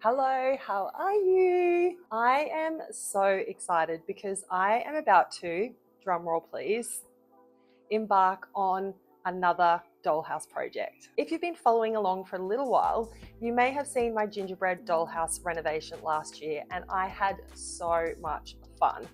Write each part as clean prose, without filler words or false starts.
Hello, how are you? I am so excited because I am about to, drumroll please, embark on another dollhouse project. If you've been following along for a little while, you may have seen my gingerbread dollhouse renovation last year and I had so much fun.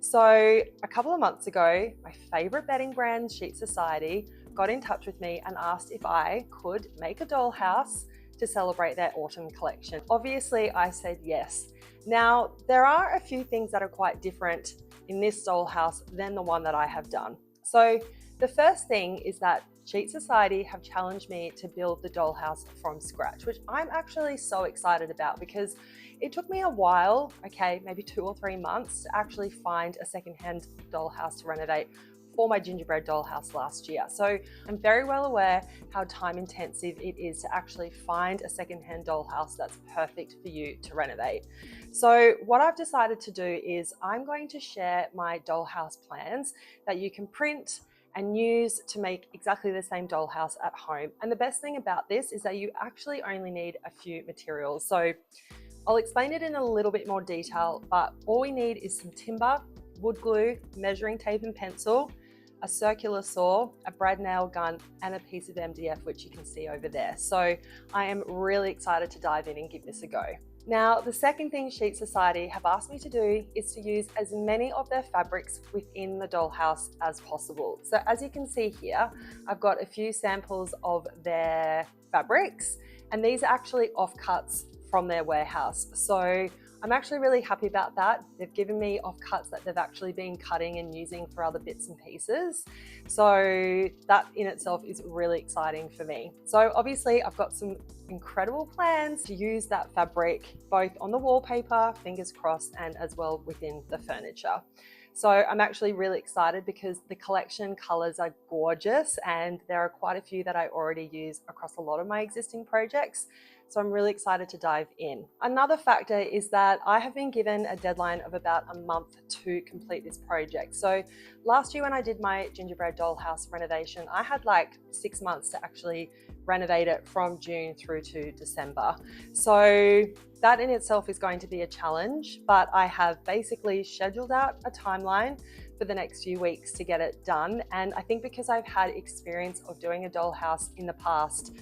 So a couple of months ago, my favorite bedding brand, Sheet Society, got in touch with me and asked if I could make a dollhouse to celebrate their autumn collection. Obviously, I said yes. Now, there are a few things that are quite different in this dollhouse than the one that I have done. So the first thing is that Sheet Society have challenged me to build the dollhouse from scratch, which I'm actually so excited about because it took me a while, okay, maybe 2 or 3 months to actually find a secondhand dollhouse to renovate for my gingerbread dollhouse last year. So I'm very well aware how time intensive it is to actually find a secondhand dollhouse that's perfect for you to renovate. So what I've decided to do is I'm going to share my dollhouse plans that you can print and use to make exactly the same dollhouse at home. And the best thing about this is that you actually only need a few materials. So I'll explain it in a little bit more detail, but all we need is some timber, wood glue, measuring tape and pencil, a circular saw, a brad nail gun, and a piece of MDF, which you can see over there. So I am really excited to dive in and give this a go. Now, the second thing Sheet Society have asked me to do is to use as many of their fabrics within the dollhouse as possible. So as you can see here, I've got a few samples of their fabrics, and these are actually offcuts from their warehouse. So I'm actually really happy about that. They've given me offcuts that they've actually been cutting and using for other bits and pieces. So that in itself is really exciting for me. So obviously I've got some incredible plans to use that fabric both on the wallpaper, fingers crossed, and as well within the furniture. So I'm actually really excited because the collection colors are gorgeous and there are quite a few that I already use across a lot of my existing projects. So I'm really excited to dive in. Another factor is that I have been given a deadline of about a month to complete this project. So last year when I did my gingerbread dollhouse renovation, I had like 6 months to actually renovate it from June through to December. So that in itself is going to be a challenge, but I have basically scheduled out a timeline for the next few weeks to get it done. And I think because I've had experience of doing a dollhouse in the past,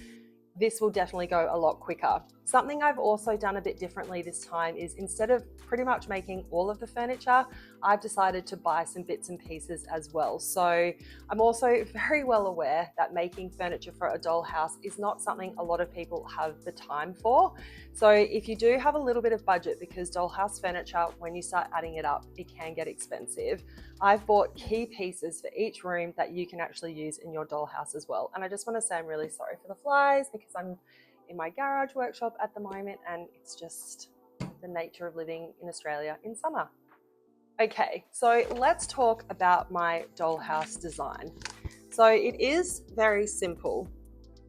this will definitely go a lot quicker. Something I've also done a bit differently this time is instead of pretty much making all of the furniture, I've decided to buy some bits and pieces as well. So I'm also very well aware that making furniture for a dollhouse is not something a lot of people have the time for. So if you do have a little bit of budget, because dollhouse furniture, when you start adding it up, it can get expensive. I've bought key pieces for each room that you can actually use in your dollhouse as well. And I just want to say I'm really sorry for the flies because I'm in my garage workshop at the moment and it's just the nature of living in Australia in summer. Okay, so let's talk about my dollhouse design. So it is very simple,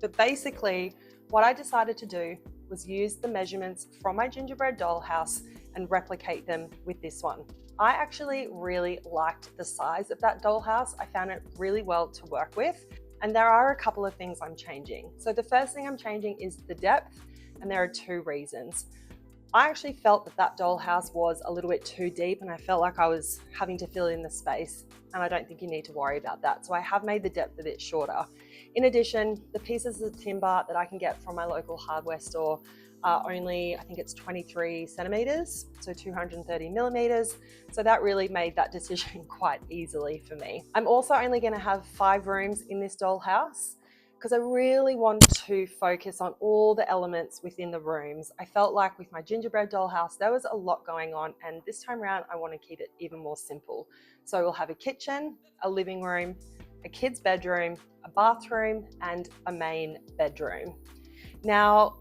but basically what I decided to do was use the measurements from my gingerbread dollhouse and replicate them with this one. I actually really liked the size of that dollhouse. I found it really well to work with. And there are a couple of things I'm changing. So the first thing I'm changing is the depth, and there are 2 reasons. I actually felt that that dollhouse was a little bit too deep and I felt like I was having to fill in the space, and I don't think you need to worry about that. So I have made the depth a bit shorter. In addition, the pieces of timber that I can get from my local hardware store are only, I think it's 23 centimeters, so 230 millimeters. So that really made that decision quite easily for me. I'm also only going to have 5 rooms in this dollhouse because I really want to focus on all the elements within the rooms. I felt like with my gingerbread dollhouse, there was a lot going on, and this time around, I want to keep it even more simple. So we'll have a kitchen, a living room, a kid's bedroom, a bathroom, and a main bedroom. Now,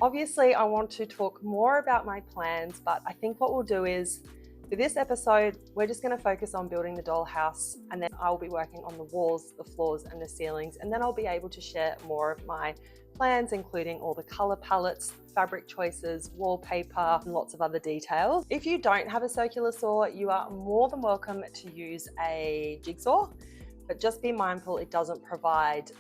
obviously, I want to talk more about my plans, but I think what we'll do is, for this episode, we're just going to focus on building the dollhouse, and then I'll be working on the walls, the floors, and the ceilings, and then I'll be able to share more of my plans, including all the color palettes, fabric choices, wallpaper, and lots of other details. If you don't have a circular saw, you are more than welcome to use a jigsaw, but just be mindful it doesn't provide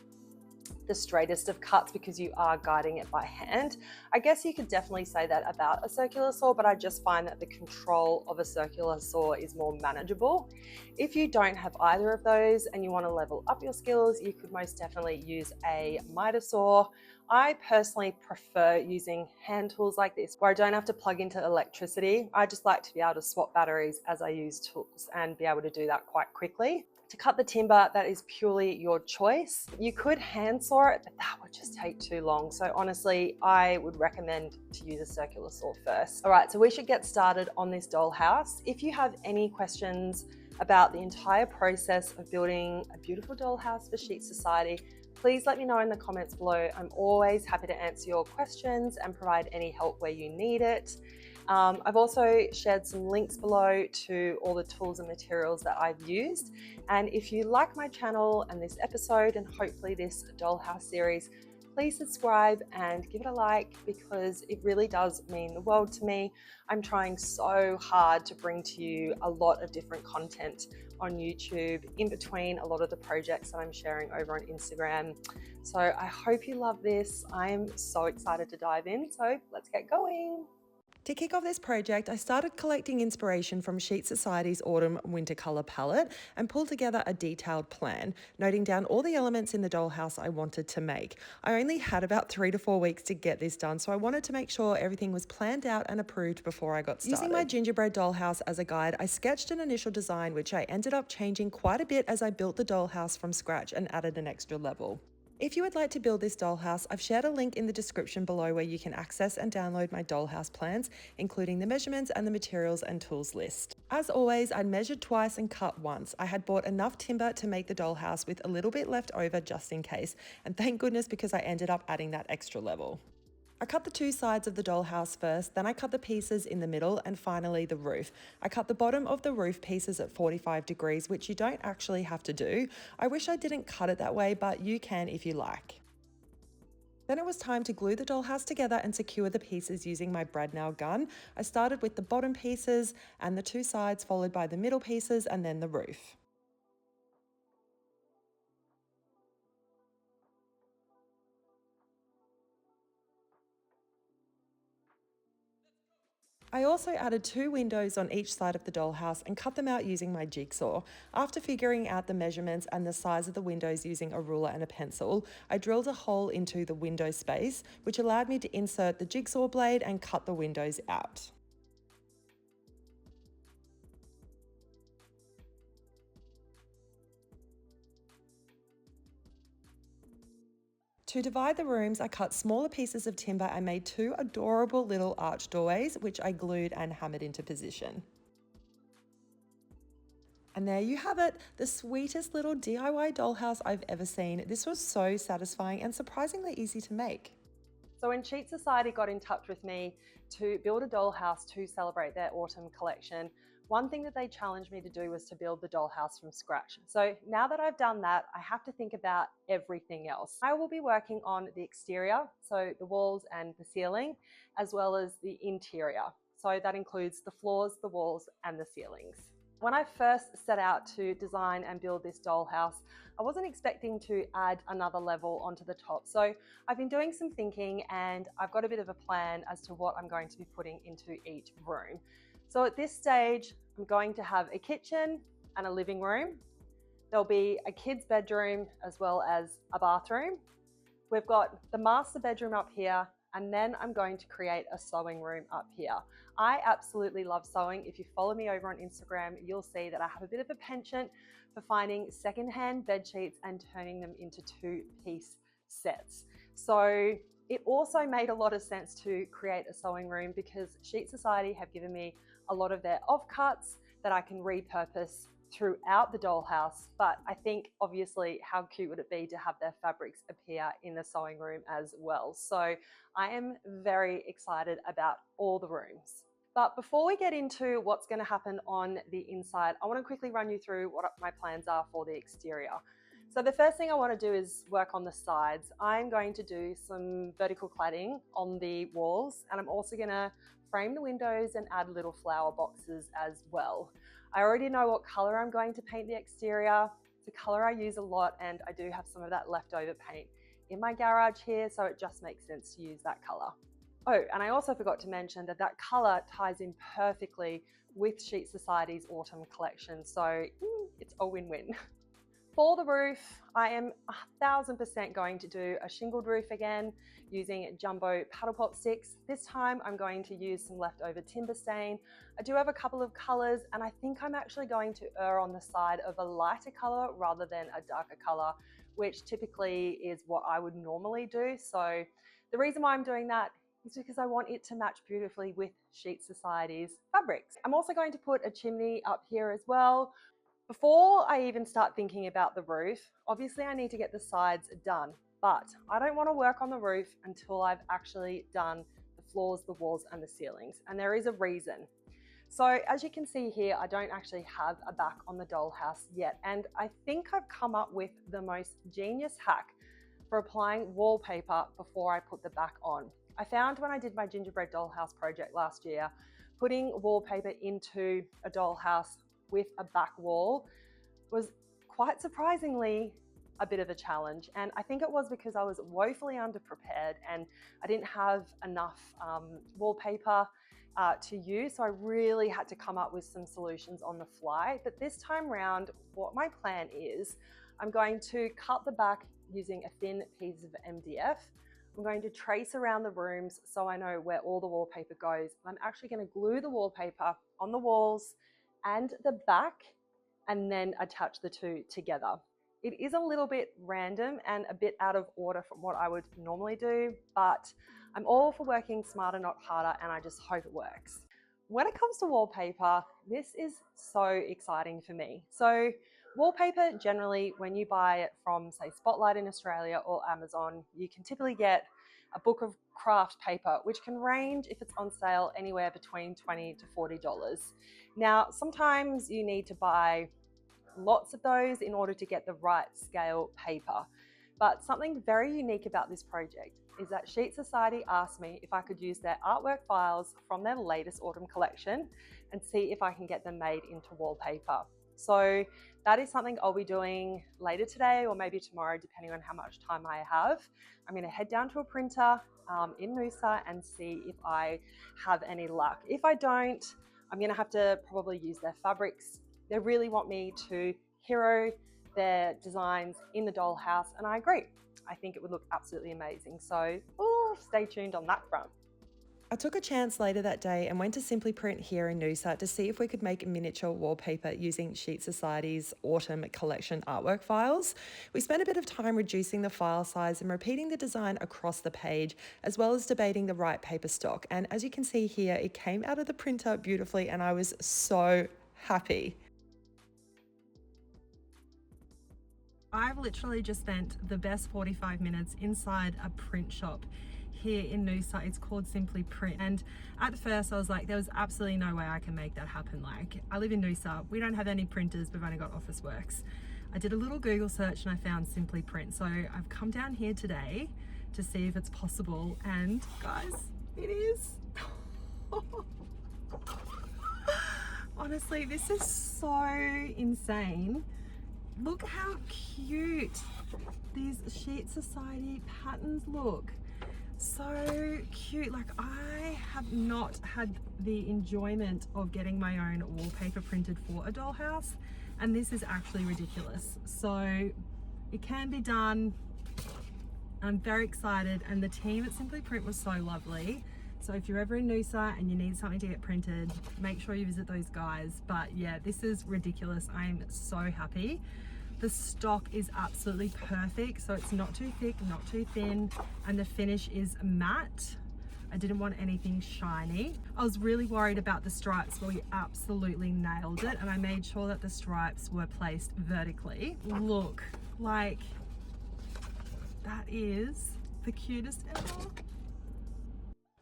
the straightest of cuts because you are guiding it by hand. I guess you could definitely say that about a circular saw, but I just find that the control of a circular saw is more manageable. If you don't have either of those and you want to level up your skills, you could most definitely use a miter saw. I personally prefer using hand tools like this where I don't have to plug into electricity. I just like to be able to swap batteries as I use tools and be able to do that quite quickly. To cut the timber, that is purely your choice. You could hand saw it, but that would just take too long. So honestly, I would recommend to use a circular saw first. All right, so we should get started on this dollhouse. If you have any questions about the entire process of building a beautiful dollhouse for Sheet Society, please let me know in the comments below. I'm always happy to answer your questions and provide any help where you need it. I've also shared some links below to all the tools and materials that I've used. And if you like my channel and this episode and hopefully this dollhouse series, please subscribe and give it a like because it really does mean the world to me. I'm trying so hard to bring to you a lot of different content on YouTube in between a lot of the projects that I'm sharing over on Instagram. So I hope you love this. I'm so excited to dive in. So let's get going. To kick off this project, I started collecting inspiration from Sheet Society's Autumn Winter Colour Palette and pulled together a detailed plan, noting down all the elements in the dollhouse I wanted to make. I only had about 3 to 4 weeks to get this done, so I wanted to make sure everything was planned out and approved before I got started. Using my gingerbread dollhouse as a guide, I sketched an initial design which I ended up changing quite a bit as I built the dollhouse from scratch and added an extra level. If you would like to build this dollhouse, I've shared a link in the description below where you can access and download my dollhouse plans, including the measurements and the materials and tools list. As always, I'd measured twice and cut once. I had bought enough timber to make the dollhouse with a little bit left over just in case, and thank goodness because I ended up adding that extra level. I cut the 2 sides of the dollhouse first, then I cut the pieces in the middle, and finally the roof. I cut the bottom of the roof pieces at 45 degrees, which you don't actually have to do. I wish I didn't cut it that way, but you can if you like. Then it was time to glue the dollhouse together and secure the pieces using my brad nail gun. I started with the bottom pieces and the 2 sides, followed by the middle pieces and then the roof. I also added 2 windows on each side of the dollhouse and cut them out using my jigsaw. After figuring out the measurements and the size of the windows using a ruler and a pencil, I drilled a hole into the window space, which allowed me to insert the jigsaw blade and cut the windows out. To divide the rooms, I cut smaller pieces of timber and made 2 adorable little arch doorways, which I glued and hammered into position. And there you have it, the sweetest little DIY dollhouse I've ever seen. This was so satisfying and surprisingly easy to make. So when Sheet Society got in touch with me to build a dollhouse to celebrate their autumn collection, one thing that they challenged me to do was to build the dollhouse from scratch. So now that I've done that, I have to think about everything else. I will be working on the exterior, so the walls and the ceiling, as well as the interior. So that includes the floors, the walls, and the ceilings. When I first set out to design and build this dollhouse, I wasn't expecting to add another level onto the top. So I've been doing some thinking and I've got a bit of a plan as to what I'm going to be putting into each room. So at this stage, I'm going to have a kitchen and a living room. There'll be a kid's bedroom as well as a bathroom. We've got the master bedroom up here, and then I'm going to create a sewing room up here. I absolutely love sewing. If you follow me over on Instagram, you'll see that I have a bit of a penchant for finding secondhand bed sheets and turning them into 2-piece sets. So it also made a lot of sense to create a sewing room because Sheet Society have given me a lot of their offcuts that I can repurpose throughout the dollhouse. But I think obviously how cute would it be to have their fabrics appear in the sewing room as well. So I am very excited about all the rooms. But before we get into what's going to happen on the inside, I want to quickly run you through what my plans are for the exterior. So the first thing I want to do is work on the sides. I'm going to do some vertical cladding on the walls, and I'm also going to frame the windows and add little flower boxes as well. I already know what color I'm going to paint the exterior. It's a color I use a lot, and I do have some of that leftover paint in my garage here, so it just makes sense to use that color. Oh, and I also forgot to mention that that color ties in perfectly with Sheet Society's autumn collection, so it's a win-win. For the roof, I am 1000% going to do a shingled roof again using jumbo paddle pop sticks. This time I'm going to use some leftover timber stain. I do have a couple of colors, and I think I'm actually going to err on the side of a lighter color rather than a darker color, which typically is what I would normally do. So the reason why I'm doing that is because I want it to match beautifully with Sheet Society's fabrics. I'm also going to put a chimney up here as well. Before I even start thinking about the roof, obviously I need to get the sides done, but I don't want to work on the roof until I've actually done the floors, the walls, and the ceilings, and there is a reason. So as you can see here, I don't actually have a back on the dollhouse yet, and I think I've come up with the most genius hack for applying wallpaper before I put the back on. I found when I did my gingerbread dollhouse project last year, putting wallpaper into a dollhouse with a back wall was quite surprisingly a bit of a challenge. And I think it was because I was woefully underprepared and I didn't have enough wallpaper to use. So I really had to come up with some solutions on the fly. But this time round, what my plan is, I'm going to cut the back using a thin piece of MDF. I'm going to trace around the rooms so I know where all the wallpaper goes. I'm actually going to glue the wallpaper on the walls and the back, and then attach the two together. It is a little bit random and a bit out of order from what I would normally do, but I'm all for working smarter, not harder, and I just hope it works. When it comes to wallpaper, this is so exciting for me. So wallpaper, generally, when you buy it from, say, Spotlight in Australia or Amazon, you can typically get a book of craft paper, which can range, if it's on sale, anywhere between $20 to $40. Now, sometimes you need to buy lots of those in order to get the right scale paper. But something very unique about this project is that Sheet Society asked me if I could use their artwork files from their latest autumn collection and see if I can get them made into wallpaper. So that is something I'll be doing later today or maybe tomorrow, depending on how much time I have. I'm going to head down to a printer in Noosa and see if I have any luck. If I don't, I'm going to have to probably use their fabrics. They really want me to hero their designs in the dollhouse, and I agree. I think it would look absolutely amazing. So stay tuned on that front. I took a chance later that day and went to Simply Print here in Noosa to see if we could make miniature wallpaper using Sheet Society's autumn collection artwork files. We spent a bit of time reducing the file size and repeating the design across the page, as well as debating the right paper stock. And as you can see here, it came out of the printer beautifully and I was so happy. I've literally just spent the best 45 minutes inside a print shop here in Noosa. It's called Simply Print, and at first I was like, there was absolutely no way I can make that happen. Like, I live in Noosa, we don't have any printers, we've only got Officeworks. I did a little Google search and I found Simply Print, so I've come down here today to see if it's possible, and guys, it is. Honestly, this is so insane. Look how cute these Sheet Society patterns look. So cute. Like, I have not had the enjoyment of getting my own wallpaper printed for a dollhouse, and this is actually ridiculous. So it can be done. I'm very excited, and the team at Simply Print was so lovely. So if you're ever in Noosa and you need something to get printed, make sure you visit those guys. But yeah, this is ridiculous. I'm so happy. The stock is absolutely perfect, so it's not too thick, not too thin, and the finish is matte. I didn't want anything shiny. I was really worried about the stripes, but we absolutely nailed it, and I made sure that the stripes were placed vertically. Look, like, that is the cutest ever.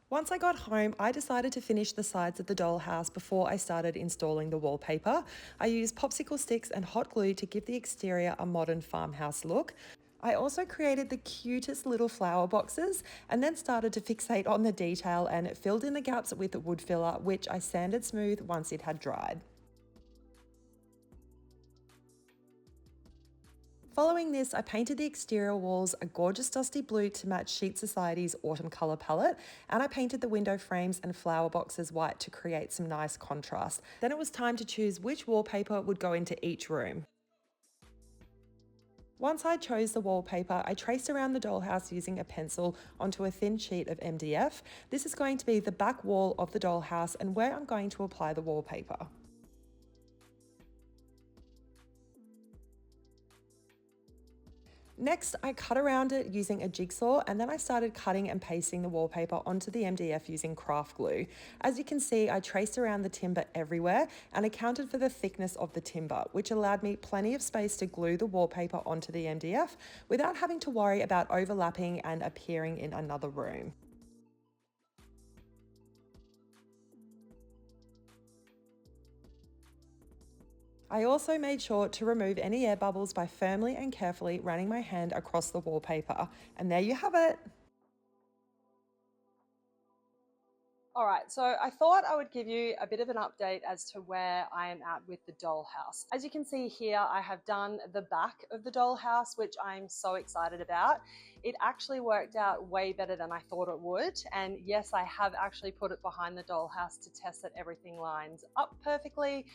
Once I got home, I decided to finish the sides of the dollhouse before I started installing the wallpaper. I used popsicle sticks and hot glue to give the exterior a modern farmhouse look. I also created the cutest little flower boxes and then started to fixate on the detail and filled in the gaps with wood filler, which I sanded smooth once it had dried. Following this, I painted the exterior walls a gorgeous dusty blue to match Sheet Society's autumn colour palette, and I painted the window frames and flower boxes white to create some nice contrast. Then it was time to choose which wallpaper would go into each room. Once I chose the wallpaper, I traced around the dollhouse using a pencil onto a thin sheet of MDF. This is going to be the back wall of the dollhouse and where I'm going to apply the wallpaper. Next, I cut around it using a jigsaw, and then I started cutting and pasting the wallpaper onto the MDF using craft glue. As you can see, I traced around the timber everywhere and accounted for the thickness of the timber, which allowed me plenty of space to glue the wallpaper onto the MDF without having to worry about overlapping and appearing in another room. I also made sure to remove any air bubbles by firmly and carefully running my hand across the wallpaper. And there you have it. All right, so I thought I would give you a bit of an update as to where I am at with the dollhouse. As you can see here, I have done the back of the dollhouse, which I'm so excited about. It actually worked out way better than I thought it would. And yes, I have actually put it behind the dollhouse to test that everything lines up perfectly.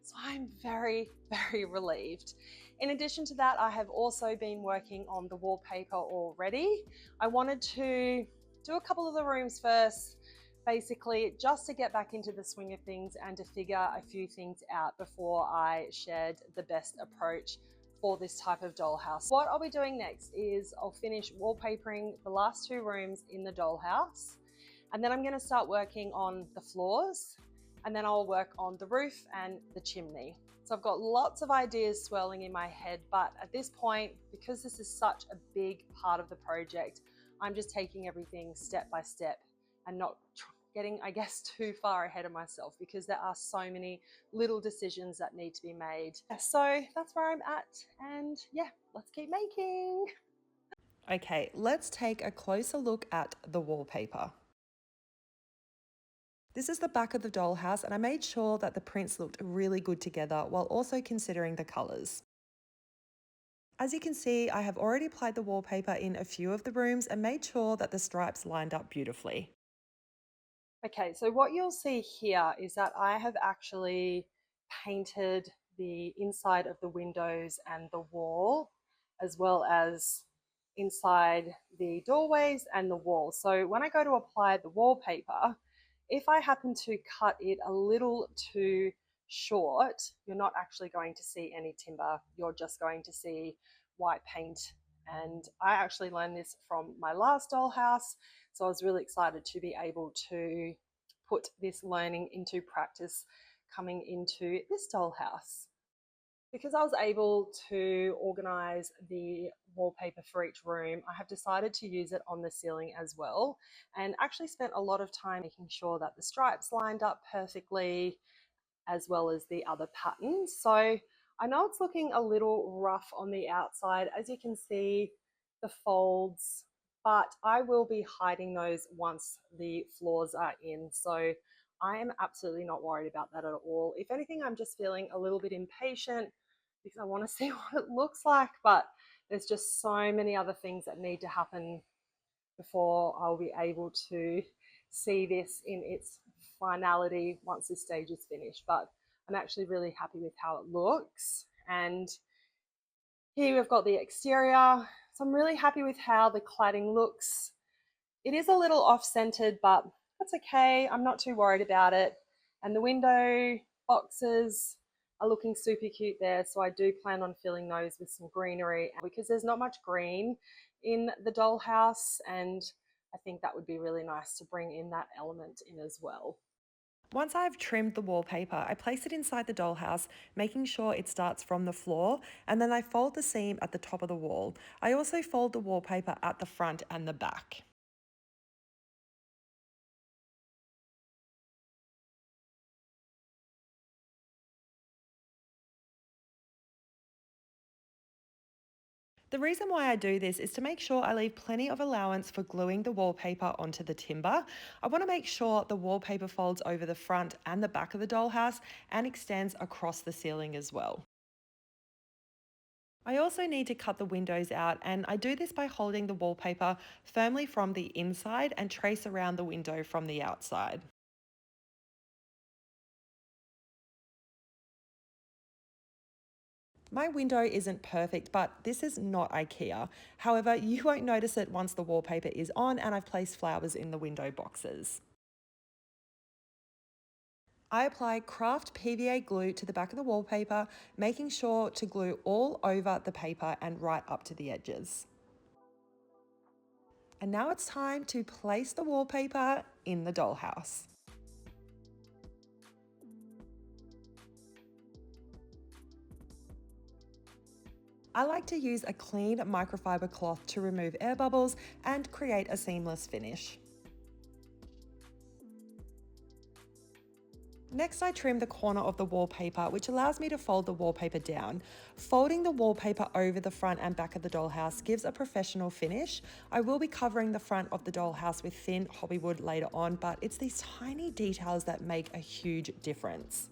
So I'm very, very relieved. In addition to that, I have also been working on the wallpaper already. I wanted to do a couple of the rooms first, basically just to get back into the swing of things and to figure a few things out before I shared the best approach for this type of dollhouse. What I'll be doing next is I'll finish wallpapering the last two rooms in the dollhouse, and then I'm going to start working on the floors, and then I'll work on the roof and the chimney. So I've got lots of ideas swirling in my head, but at this point, because this is such a big part of the project, I'm just taking everything step by step and not getting, I guess, too far ahead of myself, because there are so many little decisions that need to be made. So that's where I'm at, and yeah, let's keep making. Okay, let's take a closer look at the wallpaper. This is the back of the dollhouse, and I made sure that the prints looked really good together while also considering the colours. As you can see, I have already applied the wallpaper in a few of the rooms and made sure that the stripes lined up beautifully. Okay, so what you'll see here is that I have actually painted the inside of the windows and the wall, as well as inside the doorways and the walls. So when I go to apply the wallpaper, if I happen to cut it a little too short, you're not actually going to see any timber. You're just going to see white paint. And I actually learned this from my last dollhouse. So I was really excited to be able to put this learning into practice coming into this dollhouse. Because I was able to organize the wallpaper for each room, I have decided to use it on the ceiling as well, and actually spent a lot of time making sure that the stripes lined up perfectly, as well as the other patterns. So I know it's looking a little rough on the outside, as you can see the folds, but I will be hiding those once the floors are in. So I am absolutely not worried about that at all. If anything, I'm just feeling a little bit impatient because I want to see what it looks like, but there's just so many other things that need to happen before I'll be able to see this in its finality once this stage is finished. But I'm actually really happy with how it looks. And here we've got the exterior. So I'm really happy with how the cladding looks. It is a little off-centered, but that's okay. I'm not too worried about it. And the window boxes are looking super cute there. So I do plan on filling those with some greenery because there's not much green in the dollhouse, and I think that would be really nice to bring in that element in as well. Once I've trimmed the wallpaper, I place it inside the dollhouse, making sure it starts from the floor, and then I fold the seam at the top of the wall. I also fold the wallpaper at the front and the back. The reason why I do this is to make sure I leave plenty of allowance for gluing the wallpaper onto the timber. I want to make sure the wallpaper folds over the front and the back of the dollhouse and extends across the ceiling as well. I also need to cut the windows out, and I do this by holding the wallpaper firmly from the inside and trace around the window from the outside. My window isn't perfect, but this is not IKEA. However, you won't notice it once the wallpaper is on and I've placed flowers in the window boxes. I apply craft PVA glue to the back of the wallpaper, making sure to glue all over the paper and right up to the edges. And now it's time to place the wallpaper in the dollhouse. I like to use a clean microfiber cloth to remove air bubbles and create a seamless finish. Next, I trim the corner of the wallpaper, which allows me to fold the wallpaper down. Folding the wallpaper over the front and back of the dollhouse gives a professional finish. I will be covering the front of the dollhouse with thin hobbywood later on, but it's these tiny details that make a huge difference.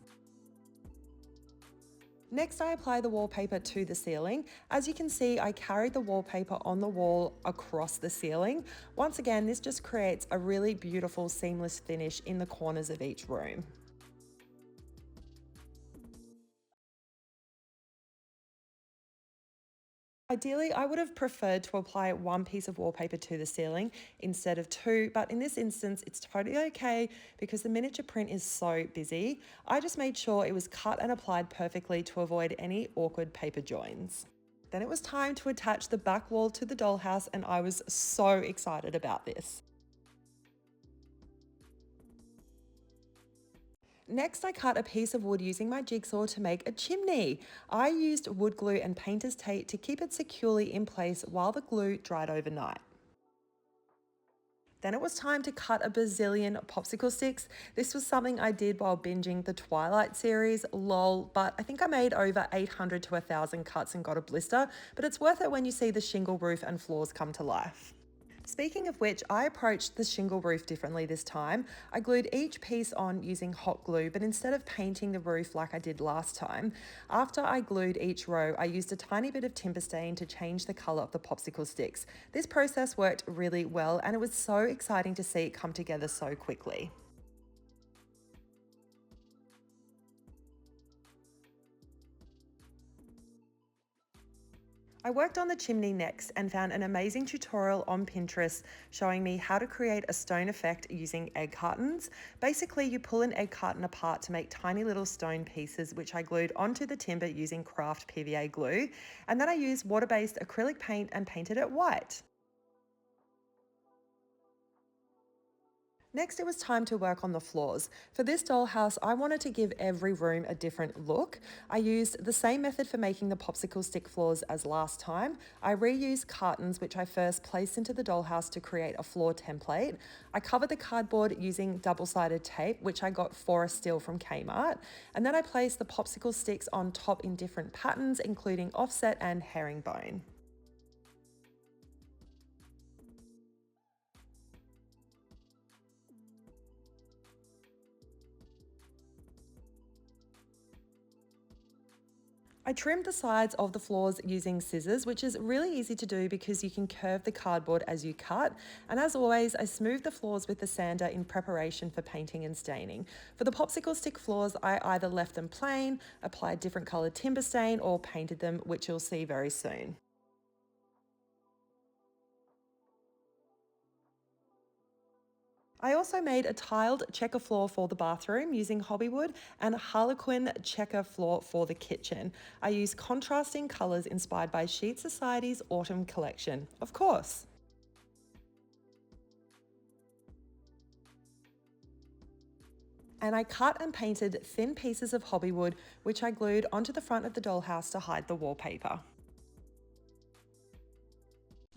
Next, I apply the wallpaper to the ceiling. As you can see, I carried the wallpaper on the wall across the ceiling. Once again, this just creates a really beautiful seamless finish in the corners of each room. Ideally, I would have preferred to apply one piece of wallpaper to the ceiling instead of two, but in this instance, it's totally okay because the miniature print is so busy. I just made sure it was cut and applied perfectly to avoid any awkward paper joins. Then it was time to attach the back wall to the dollhouse, and I was so excited about this. Next, I cut a piece of wood using my jigsaw to make a chimney. I used wood glue and painter's tape to keep it securely in place while the glue dried overnight. Then it was time to cut a bazillion popsicle sticks. This was something I did while binging the Twilight series, lol, but I think I made over 800 to 1,000 cuts and got a blister, but it's worth it when you see the shingle roof and floors come to life. Speaking of which, I approached the shingle roof differently this time. I glued each piece on using hot glue, but instead of painting the roof like I did last time, after I glued each row, I used a tiny bit of timber stain to change the colour of the popsicle sticks. This process worked really well, and it was so exciting to see it come together so quickly. I worked on the chimney next and found an amazing tutorial on Pinterest showing me how to create a stone effect using egg cartons. Basically, you pull an egg carton apart to make tiny little stone pieces, which I glued onto the timber using craft PVA glue. And then I used water-based acrylic paint and painted it white. Next, it was time to work on the floors. For this dollhouse, I wanted to give every room a different look. I used the same method for making the popsicle stick floors as last time. I reused cartons, which I first placed into the dollhouse to create a floor template. I covered the cardboard using double-sided tape, which I got Forest Steel from Kmart. And then I placed the popsicle sticks on top in different patterns, including offset and herringbone. I trimmed the sides of the floors using scissors, which is really easy to do because you can curve the cardboard as you cut. And as always, I smoothed the floors with the sander in preparation for painting and staining. For the popsicle stick floors, I either left them plain, applied different colored timber stain, or painted them, which you'll see very soon. I also made a tiled checker floor for the bathroom using hobbywood and a harlequin checker floor for the kitchen. I used contrasting colours inspired by Sheet Society's autumn collection, of course. And I cut and painted thin pieces of hobbywood, which I glued onto the front of the dollhouse to hide the wallpaper.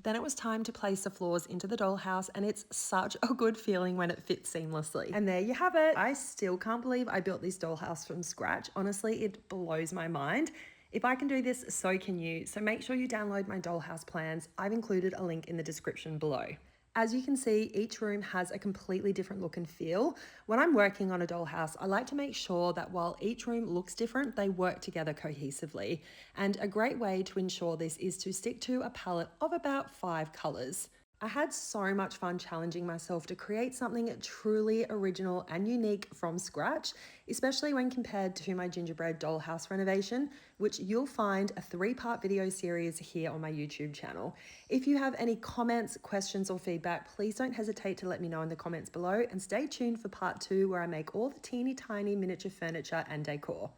Then it was time to place the floors into the dollhouse, and it's such a good feeling when it fits seamlessly. And there you have it. I still can't believe I built this dollhouse from scratch. Honestly, it blows my mind. If I can do this, so can you. So make sure you download my dollhouse plans. I've included a link in the description below. As you can see, each room has a completely different look and feel. When I'm working on a dollhouse, I like to make sure that while each room looks different, they work together cohesively. And a great way to ensure this is to stick to a palette of about 5 colours. I had so much fun challenging myself to create something truly original and unique from scratch, especially when compared to my gingerbread dollhouse renovation, which you'll find a 3-part video series here on my YouTube channel. If you have any comments, questions, or feedback, please don't hesitate to let me know in the comments below, and stay tuned for part 2 where I make all the teeny tiny miniature furniture and decor.